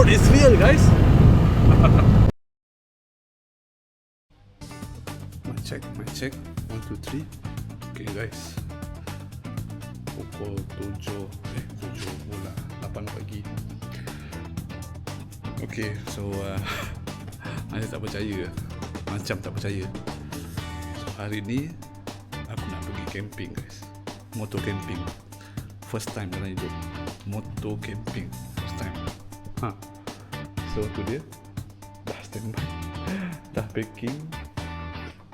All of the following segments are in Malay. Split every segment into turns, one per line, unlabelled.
off-road is real, guys. Mic check. 1, 2, 3. Okay, guys. Pukul 7 pula 8 pagi. Okay, so saya tak percaya. Macam tak percaya. So hari ni aku nak pergi camping, guys. Motor camping. First time dalam hidup. Motor camping. First time. So tu dia. Dah standby. Dah packing.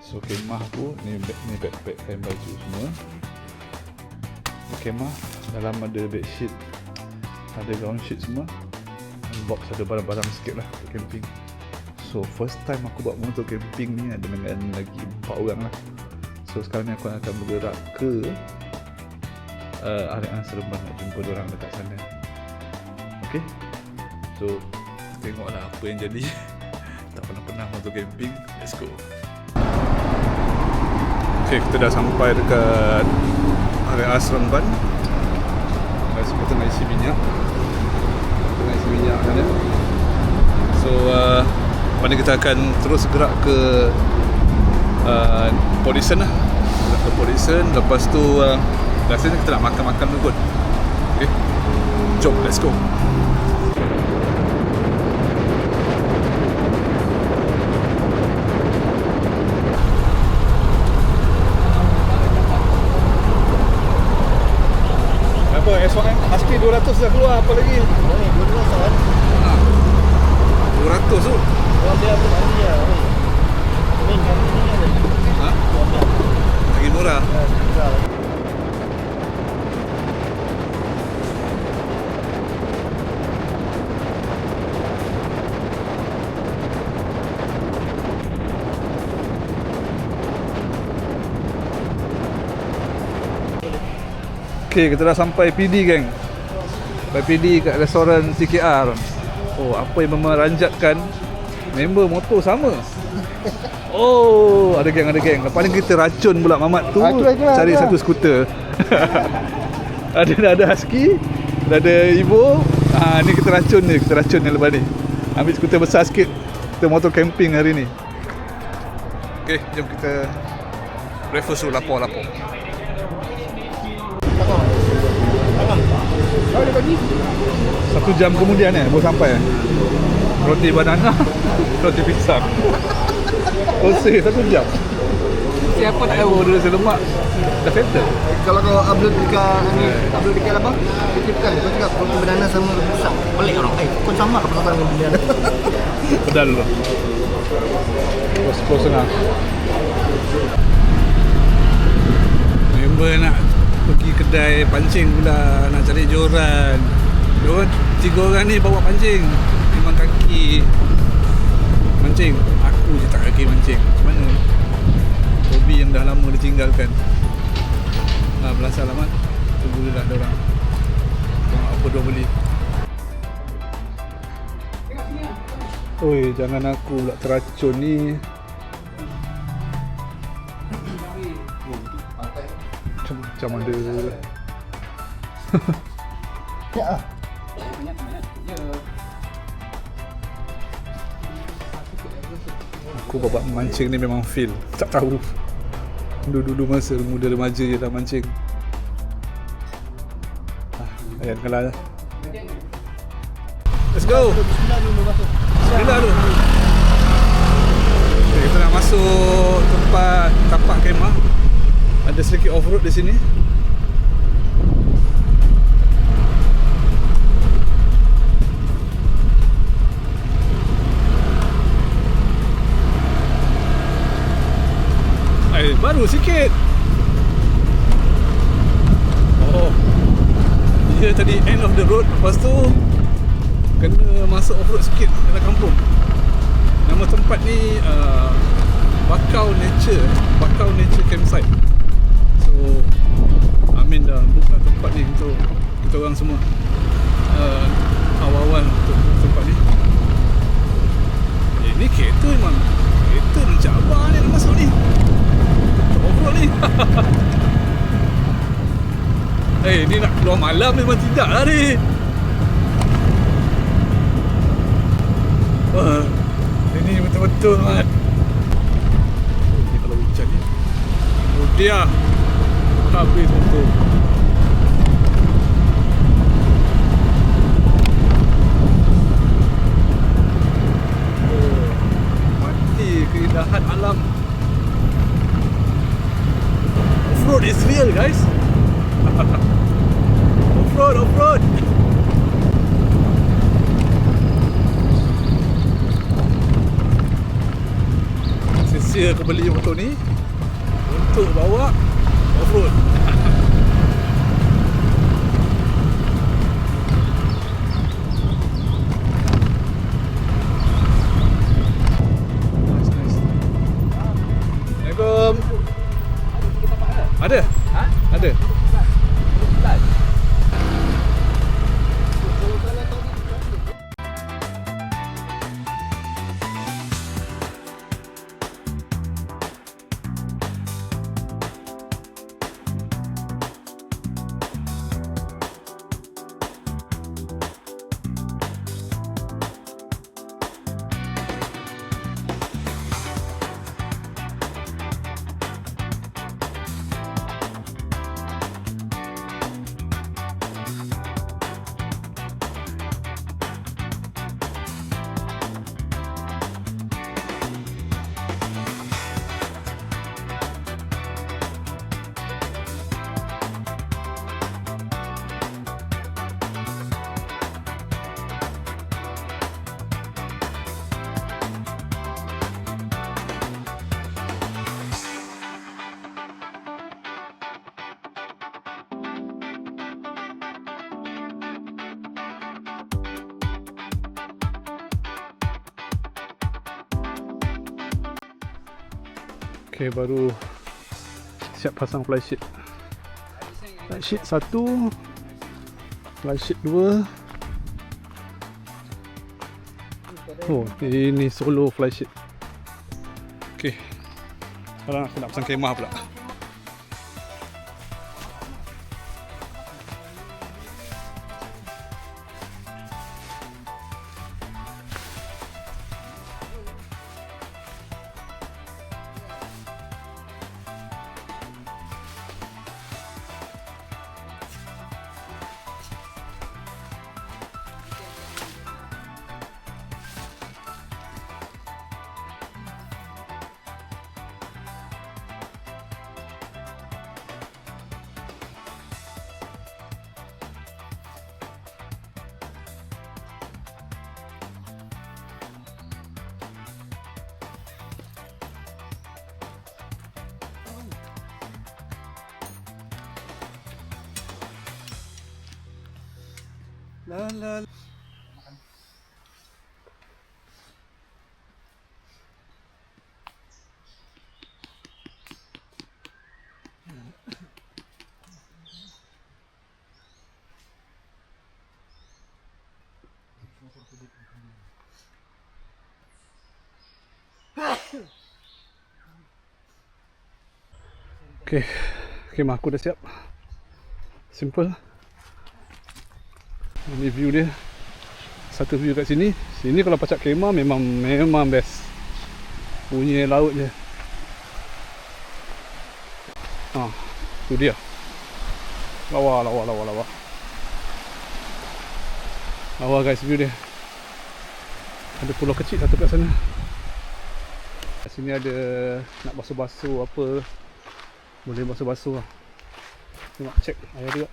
So kemah aku ni backpack kain baju semua. Kemah dalam ada bedsheet, ada ground sheet semua. Box ada barang-barang sikit lah untuk camping. So first time aku buat motor camping ni ada dengan lagi 4 orang lah. So sekarang ni aku akan bergerak ke area Seremban nak jumpa diorang dekat sana. Okay, so tengoklah apa yang jadi. Tak pernah motor camping. Let's go. Okay, kita dah sampai dekat area Seremban. Guys, kita tengah isi minyak. Kan? So lepas ni kita akan terus gerak ke Polisen lah. Ke Polisen. Lepas tu rasanya kita nak makan-makan dulu kot. Okay, jom, let's go. S1 Husky 200 dah keluar, apa lagi?
Ni 200 kan?
200 tu.
Orang dia tu mandi lah. Main kami ni ada.
Lagi murah.
Murah.
Okay, kita dah sampai PD, geng. Sampai PD kat restoran CKR. Oh, apa yang memeranjatkan, member motor sama. Oh, ada geng. Lepas ni kita racun pula Mamat tu cari satu skuter. Ada Husky, ada Evo. Ni kita racun ni lepas ni. Ambil skuter besar sikit. Kita motor camping hari ni. Okay, jom kita reverse dulu, lapor. 1 jam kemudian baru sampai. Roti banana, roti pisang. Koseh 1 jam. Siapa tak tahu order nasi lemak dah settle.
Kalau kau upload dekat apa? YouTube kan, kau cakap roti banana sama roti pisang. Pelik orang. Kau sama ke pasal dengan banana?
Pedal dulu. 10.30. Member nak pergi kedai pancing pula, nak cari joran. Diorang 3 orang ni bawa pancing. Memang kaki mancing. Aku je tak kaki mancing. Macam mana? Hobi yang dah lama ditinggalkan. Belasah lah, Mat. Tunggulah diorang. Tengok apa diorang beli. Oi, jangan aku pula teracun ni. Macam ada.
Ya.
Aku babak mancing ni memang feel. Tak tahu. Dulu masa muda remaja je dah mancing. Ayat kalah. Let's go. Bismillah dulu. Okay, kita nak masuk tempat tapak kemah. Ada sedikit off-road di sini. Baru sikit. Oh, dia tadi end of the road. Lepas tu kena masuk off-road sikit dalam kampung. Nama tempat ni Bakau Nature Campsite. So Amin dah book lah tempat ni untuk kita orang semua, awal-awal untuk tempat ni. Ni kereta memang kereta mencabar ni nak masuk ni. Off-road ni. Ni nak keluar malam memang tidak lah ni. betul banget. Ni kalau hujan ni. Oh dia. Habis untuk. Oh, mati keindahan alam. Off-road is real, guys. Off-road, off-road. Sia aku beli motor ni untuk bawa off-road. Nice, nice. Assalamualaikum. Ada? Ha? Ada. Okay, baru siap pasang flysheet. Flysheet 1, flysheet 2. Oh, ini solo flysheet. Okay, sekarang aku nak pasang kemah pula. La la la. Okay, kemah aku dah siap. Simple. Ini view dia. Satu view kat sini. Sini kalau pacak kemah memang best. Bunyi laut je. Tu dia. Lawa. Lawa guys, view dia. Ada pulau kecil satu kat sana. Kat sini ada nak basuh-basuh apa. Boleh basuh-basuh lah. Tengok cek air juga.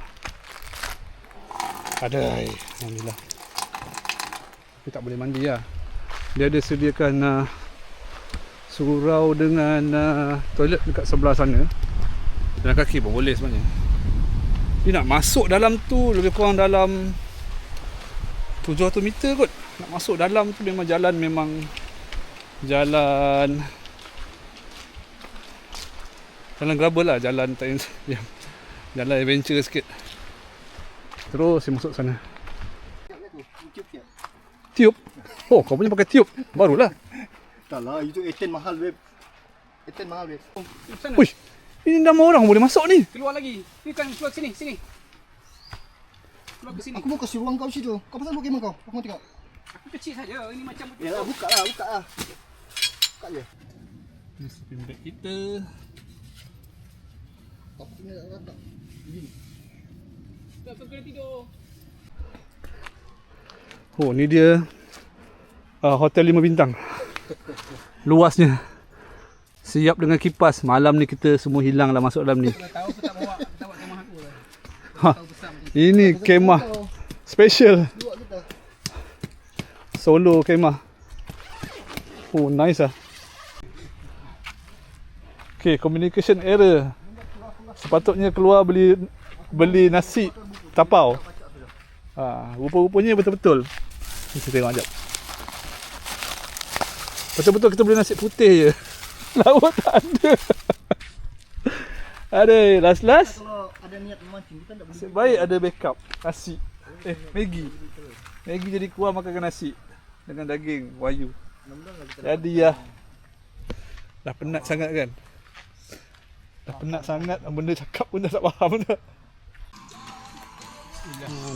Ada air, alhamdulillah. Tapi tak boleh mandi lah. Dia ada sediakan surau dengan toilet dekat sebelah sana. Jalan kaki pun boleh sebenarnya. Dia nak masuk dalam tu lebih kurang dalam 700 meter kot. Nak masuk dalam tu memang jalan gravel lah, jalan adventure sikit. Terus dia masuk sana. Tiup? Oh, kau punya pakai tiup? Barulah.
Tak lah, itu eten mahal web. Eten mahal web.
Uish, ini nama orang boleh masuk ni.
Keluar lagi. Ni kan keluar sini. Keluar ke sini.
Aku mau kasih ruang kau situ. Kau pasal buat kemah kau. Aku mau tengok.
Aku kecil saja. Ini macam betul.
Yalah, buka lah. Kat je.
Ni sleeping bag kita.
Apa ni nak letak? Ini.
Tak kena tidur.
Oh, ni dia hotel 5 bintang. Luasnya. Siap dengan kipas. Malam ni kita semua hilang lah masuk dalam ni.
Kalau tahu aku tak bawa kemah aku lah.
Ha, ini kemah special.
Dua kita.
Solo kemah. Oh, nice ah. Okay, communication error. Sepatutnya keluar beli nasi tapau. Rupa-rupanya betul-betul. Kita tengok sekejap. Betul-betul kita beli nasi putih je. Lauk tak ada. Aduh, last.
Kalau ada niat memancing kita tak boleh.
Nasib baik ada backup. Nasi. Maggi. Maggi jadi kuah makan nasi. Dengan daging wayu. Jadi lah. Dah penat sangat kan? Dah penat sangat. Benda cakap pun dah tak faham dah.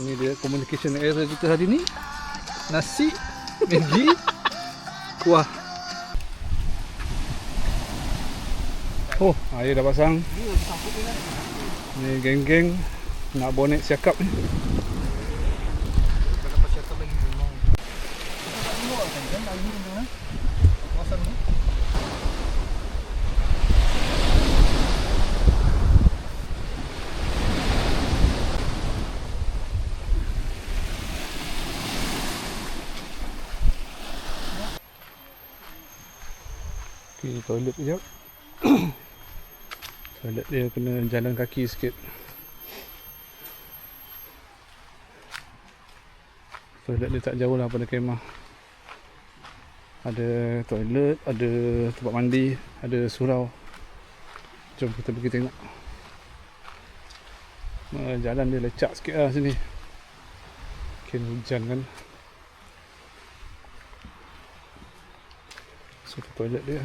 Ni dia communication error kita hari ni. Nasi, Maggi, kuah. Oh, air dah pasang. Ni geng-geng nak bonek siakap ni.
Kenapa siapa lagi memang. Tak luar kan lagi tu kawasan ni.
Okay, toilet sekejap. Toilet dia kena jalan kaki sikit. Toilet dia tak jauh lah pada kemah. Ada toilet, ada tempat mandi, ada surau. Jom kita pergi tengok. Jalan dia lecak sikit lah sini. Mungkin hujan kan. So toilet dia.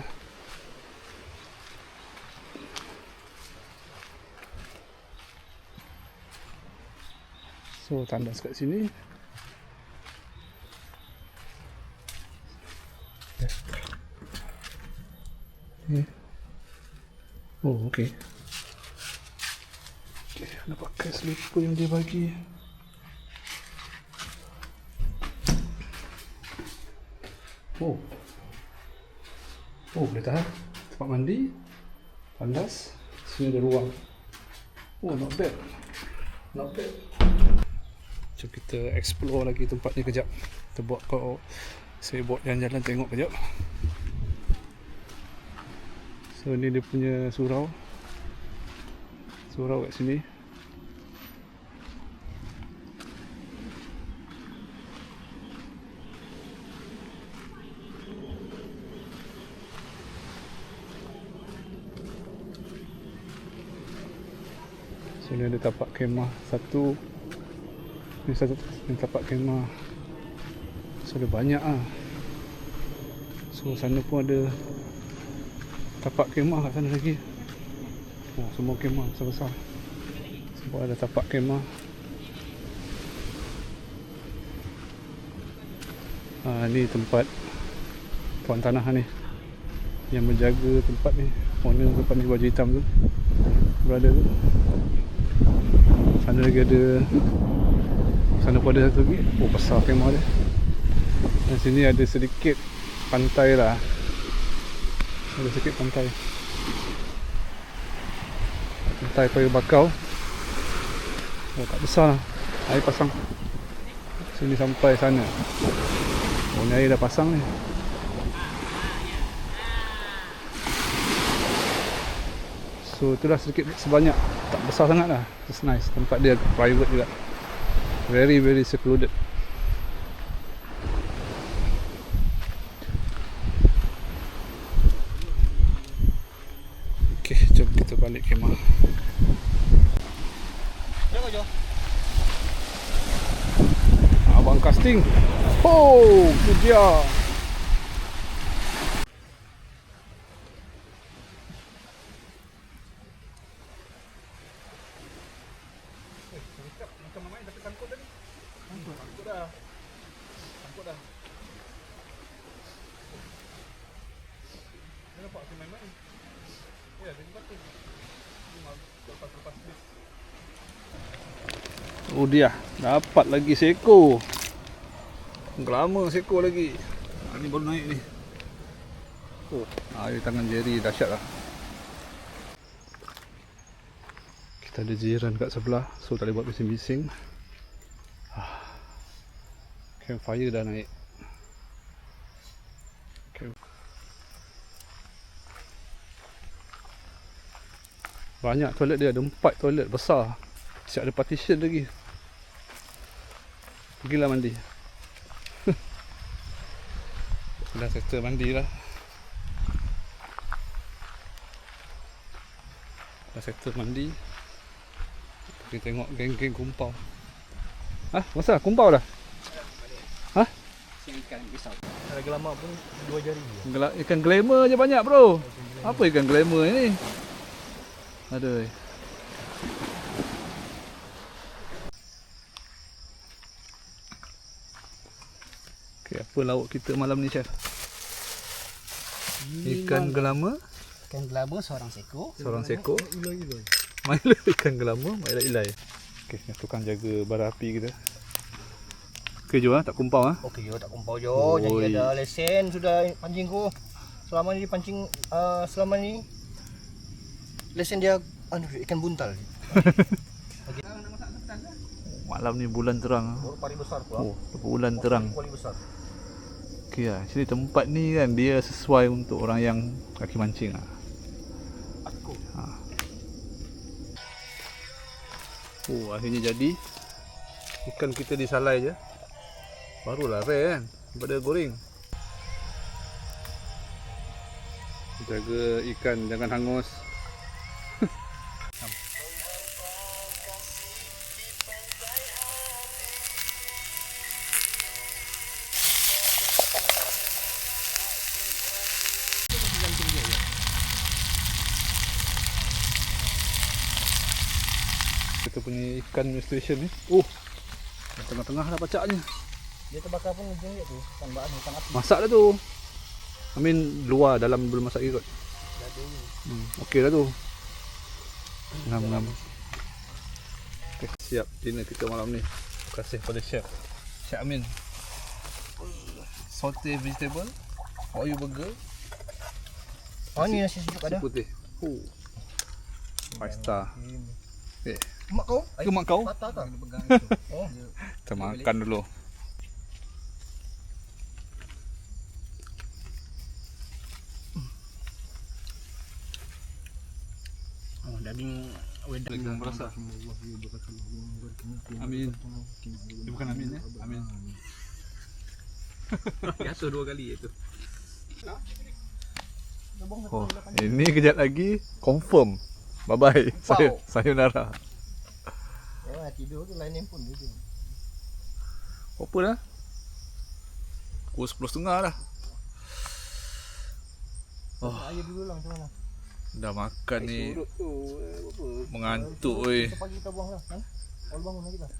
So tandas kat sini. Oh, okey. Okey, nak pakai slipper yang dia bagi. Oh. Oh, boleh tahan. Tempat mandi. Tandas. Sini ada ruang. Oh, not bad. Not bad. Jom kita explore lagi tempat ni kejap. Saya buat jalan-jalan tengok kejap. So ni dia punya surau. Surau kat sini. So ni ada tapak kemah satu. Ni satu ni tapak kemah. So ada banyak ah. So sana pun ada tapak kemah kat sana lagi. Oh, semua kemah besar-besar. Semua ada tapak kemah. Ni tempat tuan tanah ni yang menjaga tempat ni. Owner tempat ni baju hitam tu, brother tu. Sana lagi ada. Sana pun ada satu lagi. Oh, besar kemah dia. Dan sini ada sedikit pantai lah. Ada sedikit pantai. Pantai Payu Bakau. Oh, tak besar lah. Air pasang. Sini sampai sana. Oh, ni air dah pasang ni. So itulah sedikit sebanyak. Tak besar sangat lah. It's nice. Tempat dia private juga. Very very secluded. Okay, jom kita balik kemah. Abang casting. Oh, tu dia. Oh dia, dapat lagi seekor. Lama seekor lagi. Ni baru naik ni. Oh, air tangan Jerry dahsyat lah. Kita ada jiran kat sebelah, so tak boleh buat bising-bising. Campfire dah naik. Banyak toilet dia, ada 4 toilet besar. Siap ada partition lagi. Pergilah mandi. Dah settle mandi lah. Dah settle mandi. Pergi tengok geng-geng kumpau. Hah? Masa kumpau dah? Hah?
Ikan besar.
Lagi lama pun 2 jari.
Ikan glamour je banyak bro. Apa ikan glamour ni? Aduh. Okay, apa lauk kita malam ni chef? Ikan gelama,
Ikan gelaba seorang sekor.
seorang sekor. Milo ikan gelama, ilai-ilai. Okey, tukang jaga bara api kita. Okey Jo tak kumpau ah.
Okey Jo, tak kumpau Jo. Jadi ada lesen sudah pancing ku. Selama ni pancing selama ni lesen dia ikan buntal.
Malam ni bulan terang.
Baru pari besar tu.
Oh, bulan terang.
Kuali besar.
Okey lah, sini tempat ni kan dia sesuai untuk orang yang kaki mancing lah.
Aku.
Oh, akhirnya jadi. Ikan kita disalai je. Barulah rare kan, daripada goreng. Jaga ikan jangan hangus. Kita punya ikan station ni. Oh, tengah-tengah dah pacaknya.
Dia terbakar pun ujung dia tu. Ikan baan, ikan api.
Masak dah tu. I mean luar, dalam belum masak lagi kot. Okey dah tu. Ngam-ngam. Okay, siap dinner kita malam ni. Terima kasih pada chef Chef Amin. Saute vegetable, Oyo burger,
Ni nasi sejuk ada.
nasi putih. 5 star. Eh,
Mak kau?
ke mak kau?
Patah tak? Oh.
Kita makan dulu.
Oh, daging wedang.
Daging berasa. Amin. Dia bukan Amin ya? Amin.
Jatuh 2 kali itu.
Oh, ini kejap lagi confirm. Bye bye. Sayonara.
Ya, tidur tu lain handphone dia tu.
Apa dah? Pukul 10.30 dah. Oh,
Air dulu lah macam mana?
dah makan ni.
Surut tu apa?
Mengantuk oi.
Pagi kita buang lah kan? Kalau bangun lagi dah.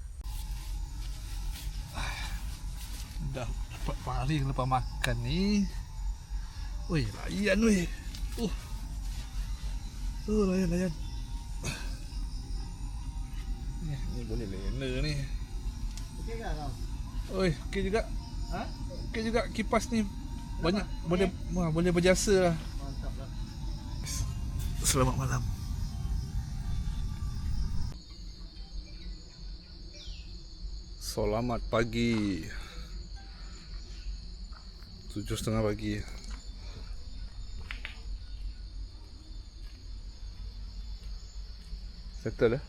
Dah dapat paling lepas makan ni. Oi, layan oi. Layan. Ni boleh lena ni.
Okey ke kau?
Oi, okey juga.
Ha?
Okey juga kipas ni. Banyak boleh berjasa lah.
Mantap lah.
Selamat malam. Selamat pagi. 7.30 pagi. Settle dah.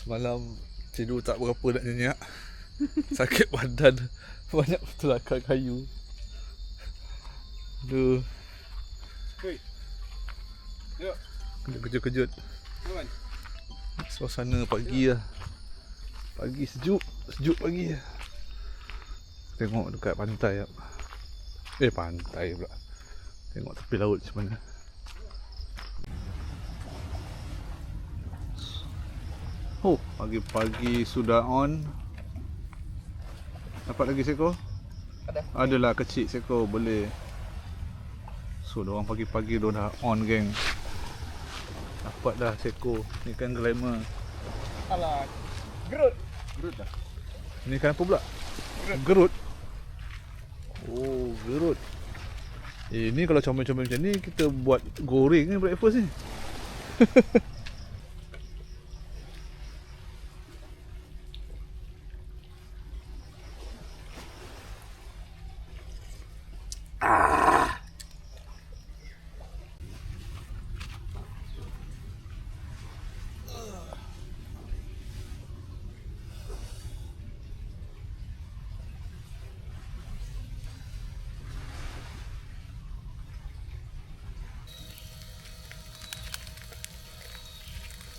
Semalam tidur tak berapa nak nyenyak. Sakit badan. Banyak terlakar kayu. Aduh.
Hei. Yuk,
Kejut-kejut.
kawan.
Suasana pagi lah. Pagi sejuk pagi. Tengok dekat pantai. Pantai pula. Tengok tepi laut macam mana. Oh, pagi-pagi sudah on. Dapat lagi seekor?
Ada.
Adalah kecil seekor boleh. So, diorang pagi-pagi diorang dah on geng. Dapat dah seekor ikan glamour.
Alah. Gerut.
Gerut dah.
Ini ikan apa pula? Gerut. Oh, gerut. Ini kalau comel-comel macam ni kita buat goreng ni breakfast ni.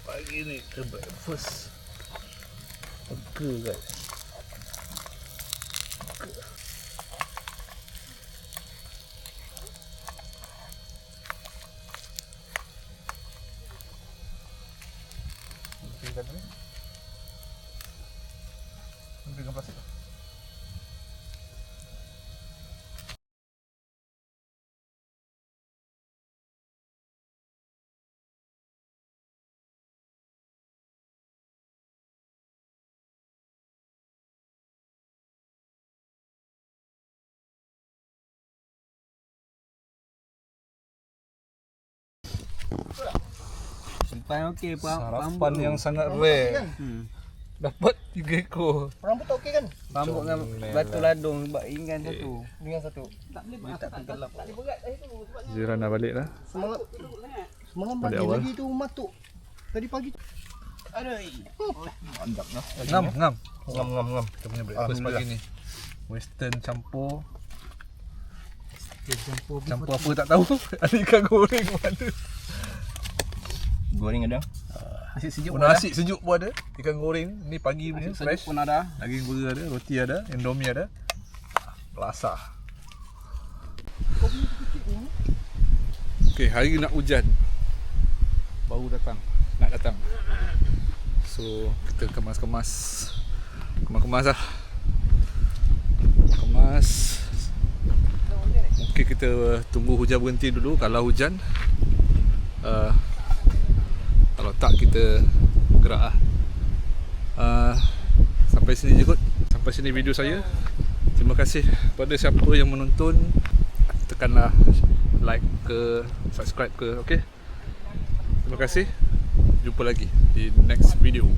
Pagi ni ke breakfast. Burger guys. Pegang ni. Pegang plastik.
Simpan okey
Sarapan yang sangat rare. Dapat 3 ekor.
Rambut tak okey kan?
Rambut dengan batu ladung sebab ringan satu.
Dengan satu.
Tak tenggelam.
Jiran dah balik dah.
Semalam
Balik
pagi
awal.
lagi tu matuk. Tadi pagi.
Mantap lah.
Ngam.
Ngam.
Kita punya breakfast pagi ni. Western campur. Campur apa tak tahu. Ada ikan goreng mana.
Goreng ada.
Nasi sejuk
Nasi sejuk pun ada. Ikan goreng ni pagi punya
Nasi
fresh.
sejuk pun ada.
Daging burger ada, roti ada, indomie ada. Pelasah. Okey, hari nak hujan. Baru datang. Nak datang. So, kita kemas-kemas lah. Kemas. Mungkin kita tunggu hujan berhenti dulu. Kalau hujan kalau tak kita gerak lah. Sampai sini je kot. Sampai sini video saya. Terima kasih kepada siapa yang menonton. Tekanlah like ke, subscribe ke, okey. Terima kasih. Jumpa lagi di next video.